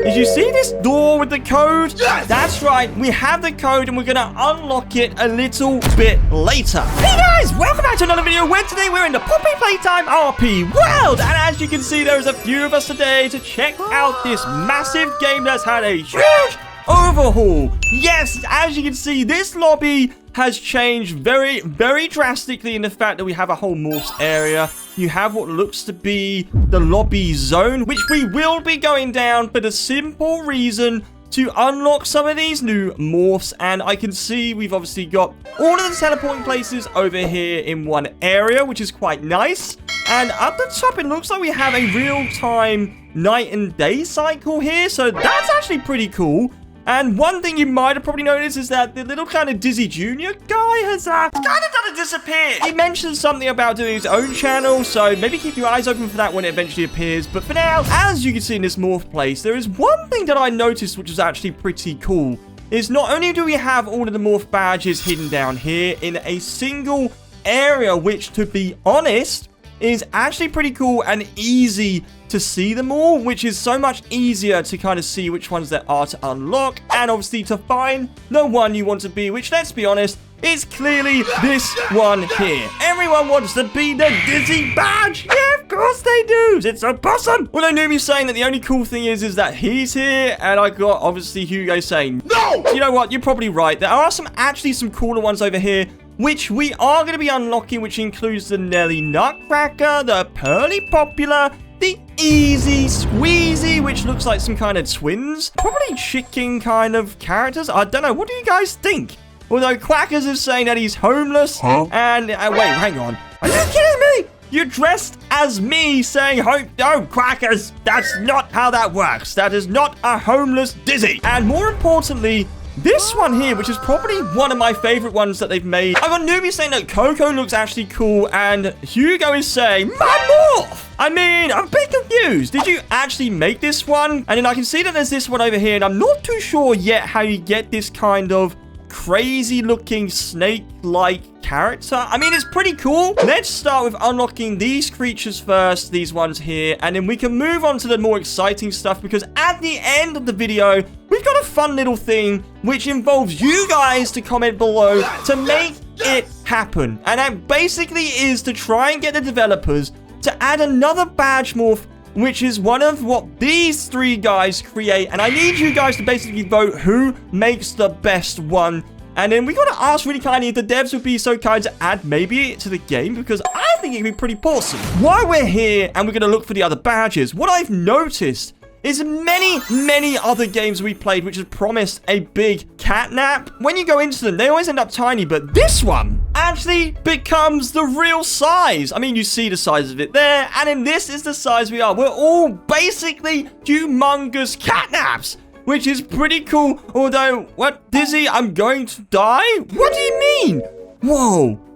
Did you see this door with the code? Yes! That's right. We have the code and we're going to unlock it a little bit later. Hey guys, welcome back to another video where today we're in the Poppy Playtime RP world. And as you can see, there's a few of us today to check out this massive game that's had a huge overhaul. Yes, as you can see, this lobby has changed very, very drastically in the fact that we have a whole morphs area. You have what looks to be the lobby zone, which we will be going down for the simple reason to unlock some of these new morphs. And I can see we've obviously got all of the teleporting places over here in one area, which is quite nice. And up the top, it looks like we have a real-time night and day cycle here. So that's actually pretty cool. And one thing you might have probably noticed is that the little kind of Dizzy Jr. guy has kind of done a disappear. He mentioned something about doing his own channel, so maybe keep your eyes open for that when it eventually appears. But for now, as you can see in this morph place, there is one thing that I noticed which is actually pretty cool. Is not only do we have all of the morph badges hidden down here in a single area, which to be honest, is actually pretty cool and easy to see them all, which is so much easier to kind of see which ones there are to unlock and obviously to find the one you want to be, which, let's be honest, is clearly this one here. Everyone wants to be the Dizzy badge. Yeah, of course they do. It's a possum. Well, I knew me saying that the only cool thing is that he's here, and I got obviously Hugo saying no. You know what? You're probably right. There are actually some cooler ones over here, which we are going to be unlocking, which includes the Nelly Nutcracker, the Pearly Popular, the Easy Squeezy, which looks like some kind of twins. Probably chicken kind of characters. I don't know. What do you guys think? Although Quackers is saying that he's homeless. Huh? And, wait, hang on. Are you kidding me? You're dressed as me saying, no, Quackers. That's not how that works. That is not a homeless Dizzy. And more importantly, this one here, which is probably one of my favorite ones that they've made. I got Newbie saying that Coco looks actually cool, and Hugo is saying, my morph! I mean, I'm a bit confused. Did you actually make this one? And then I can see that there's this one over here, and I'm not too sure yet how you get this kind of crazy-looking snake-like character. I mean, it's pretty cool. Let's start with unlocking these creatures first, these ones here, and then we can move on to the more exciting stuff, because at the end of the video, we've got a fun little thing which involves you guys to comment below to make it happen. And that basically is to try and get the developers to add another badge morph, which is one of what these three guys create. And I need you guys to basically vote who makes the best one. And then we got to ask really kindly if the devs would be so kind to add maybe to the game, because I think it'd be pretty awesome. While we're here and we're going to look for the other badges, what I've noticed is many other games we played which have promised a big catnap. When you go into them, they always end up tiny, but this one actually becomes the real size. I mean, you see the size of it there, and then this is the size we are. We're all basically humongous catnaps, which is pretty cool. Although, what, Dizzy, I'm going to die? What do you mean? Whoa.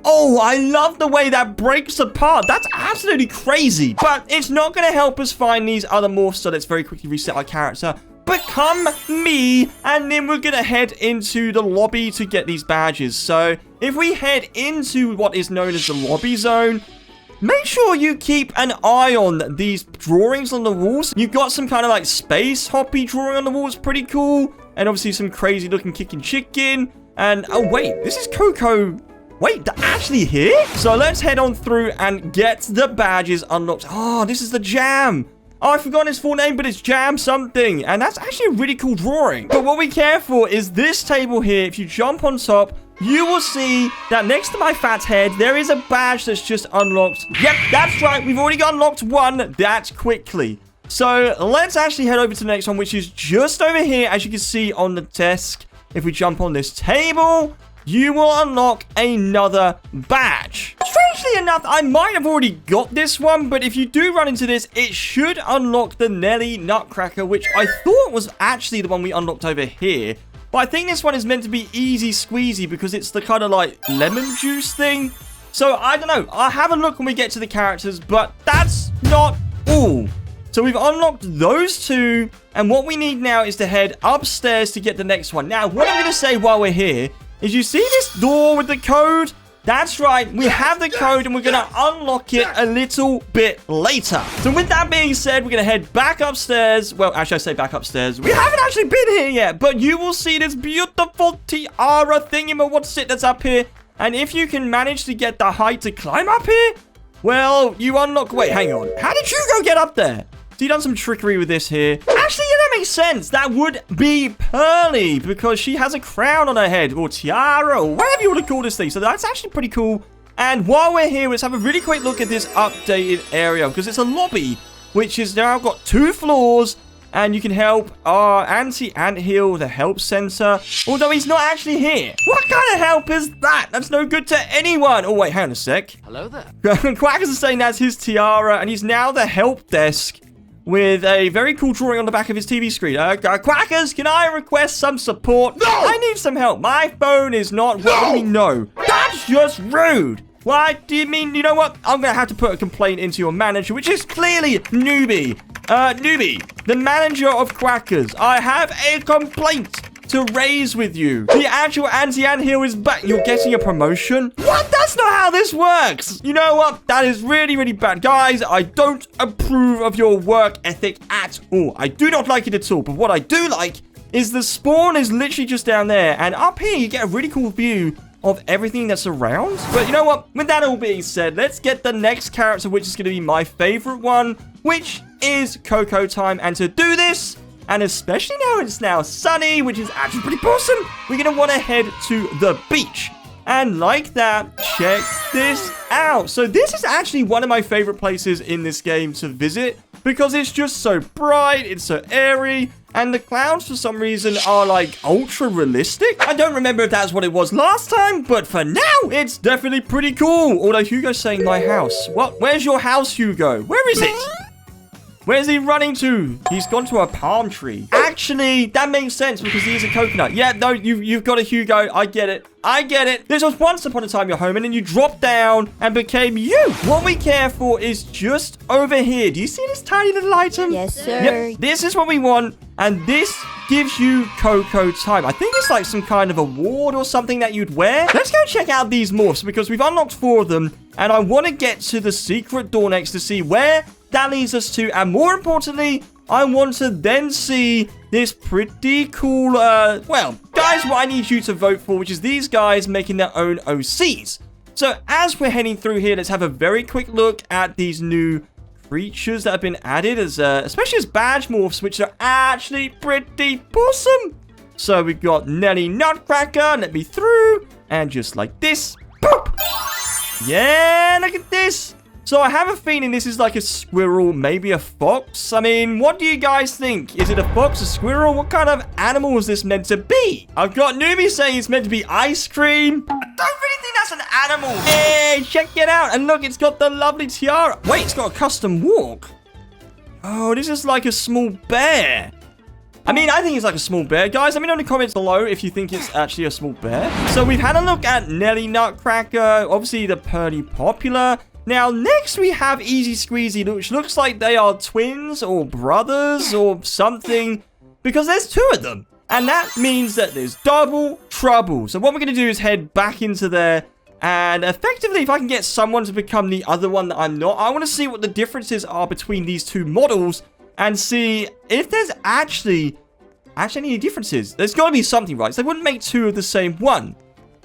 Oh, I love the way that breaks apart. That's absolutely crazy. But it's not going to help us find these other morphs, so let's very quickly reset our character. Become me, and then we're going to head into the lobby to get these badges. So if we head into what is known as the lobby zone, make sure you keep an eye on these drawings on the walls. You've got some kind of like space hoppy drawing on the walls, pretty cool. And obviously some crazy looking kicking chicken. And, oh wait, this is Coco. Wait, they're actually here? So let's head on through and get the badges unlocked. Oh, this is the Jam. Oh, I forgot his full name, but it's Jam something. And that's actually a really cool drawing. But what we care for is this table here. If you jump on top, you will see that next to my fat head, there is a badge that's just unlocked. Yep, that's right. We've already got unlocked one that quickly. So let's actually head over to the next one, which is just over here, as you can see on the desk. If we jump on this table, you will unlock another badge. Strangely enough, I might have already got this one, but if you do run into this, it should unlock the Nelly Nutcracker, which I thought was actually the one we unlocked over here. But I think this one is meant to be Easy Squeezy because it's the kind of like lemon juice thing. So I don't know. I'll have a look when we get to the characters, but that's not all. So we've unlocked those two, and what we need now is to head upstairs to get the next one. Now, what I'm going to say while we're here is you see this door with the code? That's right, we have the code and we're going to unlock it a little bit later. So with that being said, we're going to head back upstairs. Well, actually, I say back upstairs. We haven't actually been here yet, but you will see this beautiful tiara thingy-ma-what's-it that's up here. And if you can manage to get the height to climb up here, well, you unlock... Wait, hang on. How did you go get up there? So you done some trickery with this here. Actually, yeah, that makes sense. That would be Pearly because she has a crown on her head or tiara or whatever you want to call this thing. So that's actually pretty cool. And while we're here, let's have a really quick look at this updated area because it's a lobby, which is now got 2 floors. And you can help our anti-anthill, the help center, although he's not actually here. What kind of help is that? That's no good to anyone. Oh, wait, hang on a sec. Hello there. Quackers is saying that's his tiara, and he's now the help desk with a very cool drawing on the back of his TV screen. Quackers, can I request some support? No! I need some help. My phone is not working. No. That's just rude. What do you mean? You know what? I'm going to have to put a complaint into your manager, which is clearly Newbie. Newbie, the manager of Quackers. I have a complaint to raise with you. The actual anti-anthill is back. You're getting a promotion? What? That's not how this works. You know what? That is really, really bad. Guys, I don't approve of your work ethic at all. I do not like it at all. But what I do like is the spawn is literally just down there. And up here, you get a really cool view of everything that's around. But you know what? With that all being said, let's get the next character, which is going to be my favorite one, which is Coco time. And to do this, and especially now it's now sunny, which is actually pretty awesome, we're going to want to head to the beach. And like that, check this out. So this is actually one of my favorite places in this game to visit because it's just so bright, it's so airy, and the clouds for some reason are like ultra realistic. I don't remember if that's what it was last time, but for now, it's definitely pretty cool. Although Hugo's saying my house. What? Where's your house, Hugo? Where is it? Where's he running to? He's gone to a palm tree. Actually, that makes sense because he is a coconut. Yeah, no, you've got a Hugo. I get it. I get it. This was once upon a time your home, and then you dropped down and became you. What we care for is just over here. Do you see this tiny little item? Yes, sir. Yep. This is what we want, and this gives you Coco time. I think it's like some kind of award or something that you'd wear. Let's go check out these morphs because we've unlocked 4 of them, and I want to get to the secret door next to see where that leads us to, and more importantly, I want to then see this pretty cool, well, guys, what I need you to vote for, which is these guys making their own OCs. So as we're heading through here, let's have a very quick look at these new creatures that have been added, as especially as badge morphs, which are actually pretty awesome. So we've got Nelly Nutcracker, let me through, and just like this, boop. Yeah, look at this. So I have a feeling this is like a squirrel, maybe a fox. I mean, what do you guys think? Is it a fox, a squirrel? What kind of animal is this meant to be? I've got Newbie saying it's meant to be ice cream. I don't really think that's an animal. Hey, check it out. And look, it's got the lovely tiara. Wait, it's got a custom walk. Oh, this is like a small bear. I mean, I think it's like a small bear. Guys, let me know in the comments below if you think it's actually a small bear. So we've had a look at Nelly Nutcracker, obviously the Pearly Popular. Now, next we have Easy Squeezy, which looks like they are twins or brothers or something, because there's 2 of them. And that means that there's double trouble. So what we're going to do is head back into there, and effectively, if I can get someone to become the other one that I'm not, I want to see what the differences are between these 2 models and see if there's actually any differences. There's got to be something, right? So they wouldn't make 2 of the same one.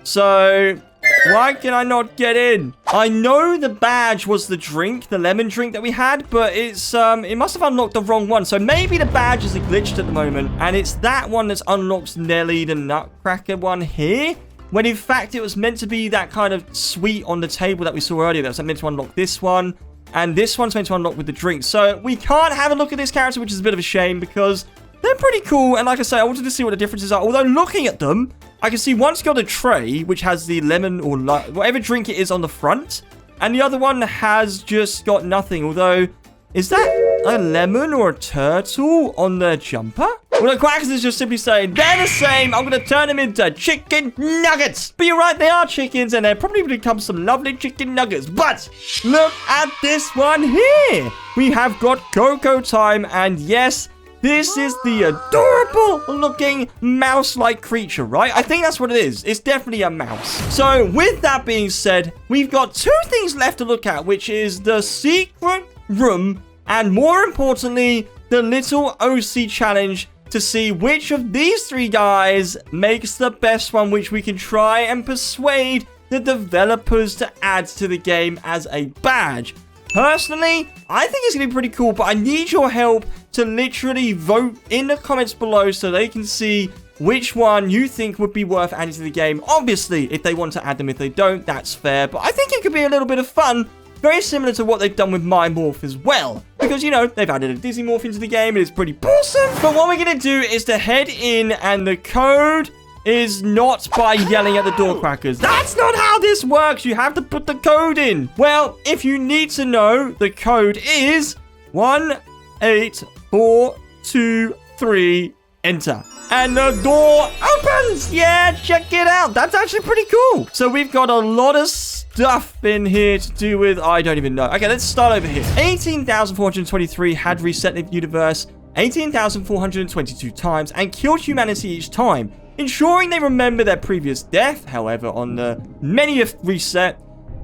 So why can I not get in? I know the badge was the drink, the lemon drink that we had, but it's it must have unlocked the wrong one. So maybe the badge is glitched at the moment, and it's that one that's unlocked Nelly the Nutcracker one here, when in fact it was meant to be that kind of sweet on the table that we saw earlier. That was meant to unlock this one, and this one's meant to unlock with the drink. So we can't have a look at this character, which is a bit of a shame because they're pretty cool. And like I say, I wanted to see what the differences are. Although looking at them, I can see one's got a tray, which has the lemon or whatever drink it is on the front. And the other one has just got nothing. Although, is that a lemon or a turtle on their jumper? Well, the Quackers is just simply saying, they're the same. I'm going to turn them into chicken nuggets. But you're right, they are chickens. And they're probably going to become some lovely chicken nuggets. But look at this one here. We have got Coco time. And yes, This is the adorable looking mouse-like creature, right? I think that's what it is. It's definitely a mouse. So with that being said, we've got 2 things left to look at, which is the secret room and more importantly, the little OC challenge to see which of these 3 guys makes the best one, which we can try and persuade the developers to add to the game as a badge. Personally, I think it's going to be pretty cool, but I need your help to literally vote in the comments below so they can see which one you think would be worth adding to the game. Obviously, if they want to add them, if they don't, that's fair, but I think it could be a little bit of fun. Very similar to what they've done with My Morph as well. Because, you know, they've added a Dizzy Morph into the game and it's pretty awesome. But what we're going to do is to head in, and the code is not by yelling at the door crackers. That's not how this works. You have to put the code in. Well, if you need to know, the code is 18423, enter. And the door opens. Yeah, check it out. That's actually pretty cool. So we've got a lot of stuff in here to do with, I don't even know. Okay, let's start over here. 18,423 had reset the universe 18,422 times and killed humanity each time, ensuring they remember their previous death. However, on the 20th reset,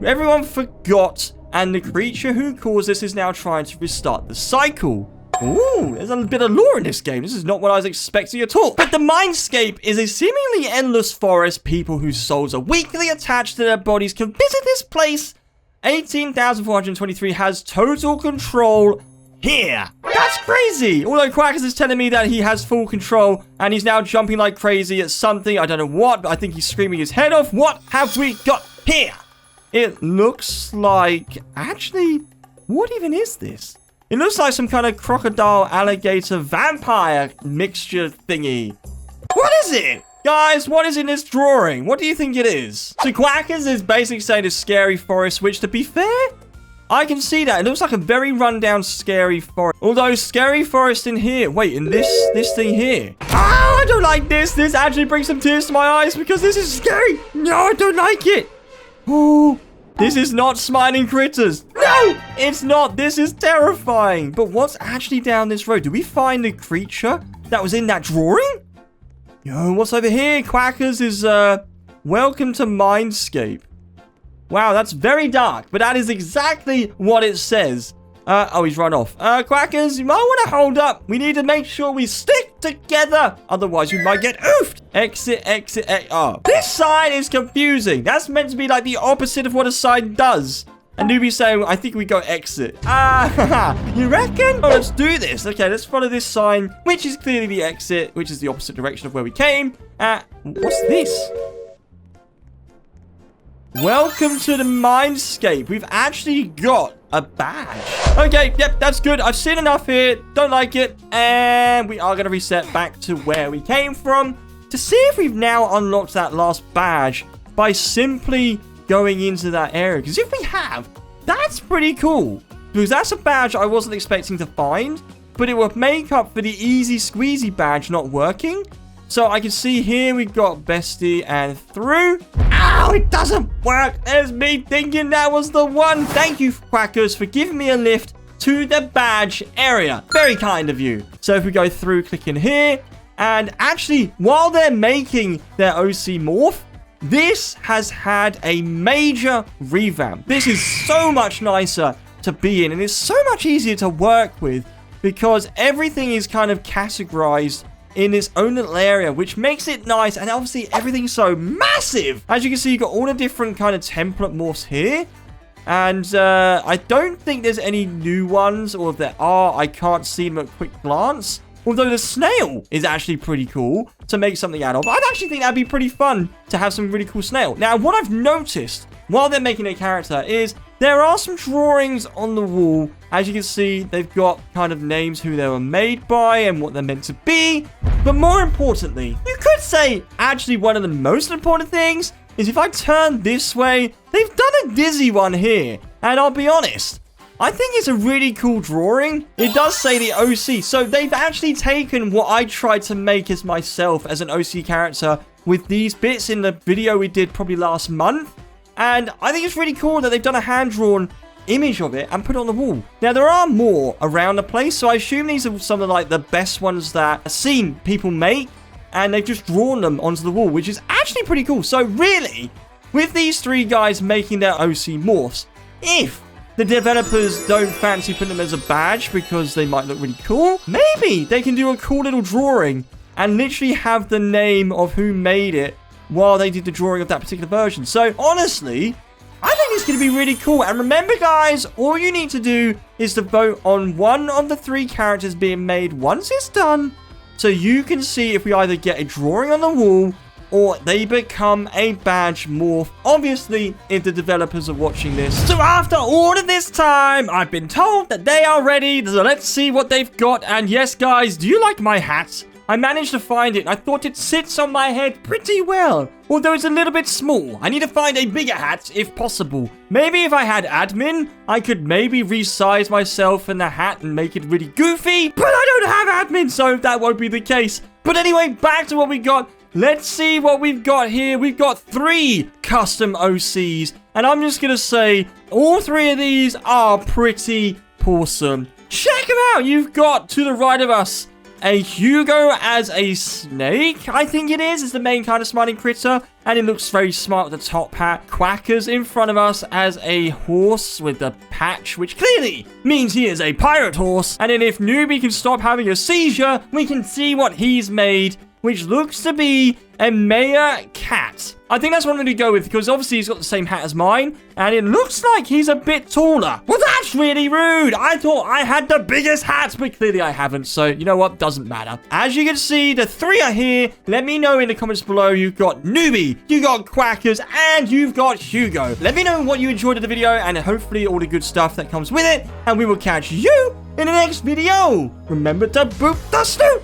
everyone forgot, and the creature who caused this is now trying to restart the cycle. Ooh, there's a bit of lore in this game. This is not what I was expecting at all. But the Mindscape is a seemingly endless forest. People whose souls are weakly attached to their bodies can visit this place. 18,423 has total control here. That's crazy. Although Quackers is telling me that he has full control and he's now jumping like crazy at something. I don't know what, but I think he's screaming his head off. What have we got here? It looks like... Actually, what even is this? It looks like some kind of crocodile, alligator, vampire mixture thingy. What is it? Guys, what is in this drawing? What do you think it is? So Quackers is basically saying a scary forest, which, to be fair, I can see that. It looks like a very rundown scary forest. Although scary forest in here. Wait, in this thing here. Oh, I don't like this. This actually brings some tears to my eyes because this is scary. No, I don't like it. Oh, this is not smiling critters. No, it's not. This is terrifying. But what's actually down this road? Do we find the creature that was in that drawing? Yo, what's over here? Quackers is, welcome to Mindscape. Wow, that's very dark, but that is exactly what it says. Oh, he's run off. Quackers, you might want to hold up. We need to make sure we stick together. Otherwise, we might get oofed. Exit, exit, exit. Oh, this sign is confusing. That's meant to be like the opposite of what a sign does. And Newbie's saying, I think we go exit. You reckon? Oh, let's do this. Okay, let's follow this sign, which is clearly the exit, which is the opposite direction of where we came. What's this? Welcome to the Mindscape. We've actually got a badge. Okay, yep, that's good. I've seen enough here. Don't like it. And we are going to reset back to where we came from to see if we've now unlocked that last badge by simply going into that area. Because if we have, that's pretty cool. Because that's a badge I wasn't expecting to find, but it would make up for the easy squeezy badge not working. So I can see here we've got Bestie and through. Ow, it doesn't work. There's me thinking that was the one. Thank you, Quackers, for giving me a lift to the badge area. Very kind of you. So if we go through, click in here. And actually, while they're making their OC morph, this has had a major revamp. This is so much nicer to be in. And it's so much easier to work with because everything is kind of categorized in its own little area, which makes it nice. And obviously everything's so massive. As you can see, you've got all the different kind of template morphs here. And I don't think there's any new ones, or if there are, I can't see them at quick glance. Although the snail is actually pretty cool to make something out of. I'd actually think that'd be pretty fun to have some really cool snail. Now, what I've noticed while they're making a character is there are some drawings on the wall. As you can see, they've got kind of names who they were made by and what they're meant to be. But more importantly, you could say actually one of the most important things is if I turn this way, they've done a Dizzy one here. And I'll be honest, I think it's a really cool drawing. It does say the OC. So they've actually taken what I tried to make as myself as an OC character with these bits in the video we did probably last month. And I think it's really cool that they've done a hand-drawn image of it and put it on the wall. Now, there are more around the place, so I assume these are some of like the best ones that I've seen people make, and they've just drawn them onto the wall, which is actually pretty cool. So really, with these 3 guys making their OC morphs, if the developers don't fancy putting them as a badge because they might look really cool, maybe they can do a cool little drawing and literally have the name of who made it while they did the drawing of that particular version. So honestly, I think it's going to be really cool. And remember, guys, all you need to do is to vote on one of the 3 characters being made once it's done, so you can see if we either get a drawing on the wall or they become a badge morph, obviously, if the developers are watching this. So after all of this time, I've been told that they are ready, so let's see what they've got. And yes, guys, do you like my hat? I managed to find it. I thought it sits on my head pretty well, although it's a little bit small. I need to find a bigger hat if possible. Maybe if I had admin, I could maybe resize myself in the hat and make it really goofy, but I don't have admin, so that won't be the case. But anyway, back to what we got. Let's see what we've got here. We've got 3 custom OCs, and I'm just going to say all 3 of these are pretty awesome. Check them out. You've got, to the right of us, a Hugo as a snake, I think it is. It's the main kind of smiling critter, and it looks very smart with the top hat. Quackers in front of us as a horse with the patch, which clearly means he is a pirate horse. And then if Newbie can stop having a seizure, we can see what he's made, which looks to be a Maya cat. I think that's what I'm going to go with, because obviously he's got the same hat as mine, and it looks like he's a bit taller. Well, that's really rude. I thought I had the biggest hat, but clearly I haven't, so you know what? Doesn't matter. As you can see, the 3 are here. Let me know in the comments below. You've got Newbie, you got Quackers, and you've got Hugo. Let me know what you enjoyed of the video, and hopefully all the good stuff that comes with it, and we will catch you in the next video. Remember to boop the snoot.